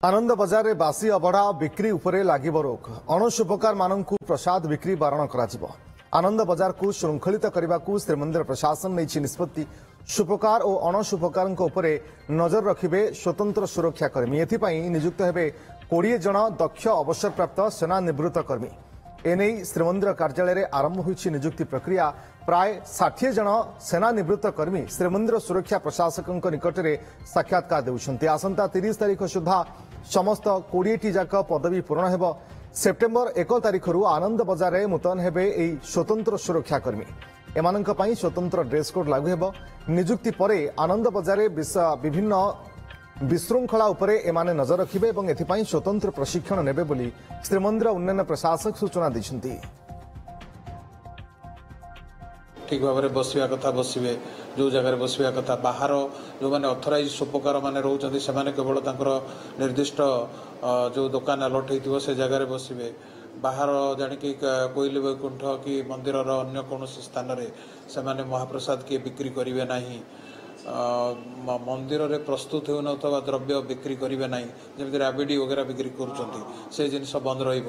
आनंद बजार रे बासी अबड़ा बिक्री उपरे लागिब रोक अणशुभकार मानकु प्रसाद बिक्री बारण कराजिब। आनंद बजार को श्रृंखलित करने को श्रीमंदिर प्रशासन नहीं निष्पत्ति। शुभकार और अणशुभकार नजर रखिबे स्वतंत्र सुरक्षाकर्मी। एथिपाई नियुक्त हेबे 20 जन दक्ष अवसरप्राप्त सेना निवृत्त कर्मी। एने श्रीमंदिर कार्यालय आरंभ होइछि नियुक्ति प्रक्रिया। प्राय 60 जन सेना निवृत्त कर्मी श्रीमंदिर सुरक्षा प्रशासक निकट में साक्षात्कार देउछन्ति। आसंता 30 तारीख सुधा समस्त 20 जाक पदवी पूरण हेब। सेप्टेम्बर 1 तारीख आनंद बजार में मुतयन हेबे एई स्वतंत्र सुरक्षाकर्मी। एमानंक पई स्वतंत्र ड्रेस कोड लागू हेब। नियुक्ति परे आनंद बजार विभिन्न विशृंखला उपरे एमाने नजर रखिबे एवं एथिपाई स्वतंत्र प्रशिक्षण नेबे बोली श्रीमंदिर उन्नयन प्रशासक सूचना दैछन्ति। ठीक भाव में बसवा कथा बसवे जो जगह बसवा कथा बाहर जो मैंने अथराइज सोपकार मैंने रोचते से केवल निर्दिष्ट जो दुकान अलट हो से जगह बसवे। बाहर जाणिकी कोइली वैकुंठ कि मंदिर अन्य कौन स्थान में से महाप्रसाद किए बिक्री करेंगे ना। मंदिर रे प्रस्तुत हो द्रव्य बिक्री करेंगे ना जमी राबिडी वगैरह बिक्री कर जिन बंद रही।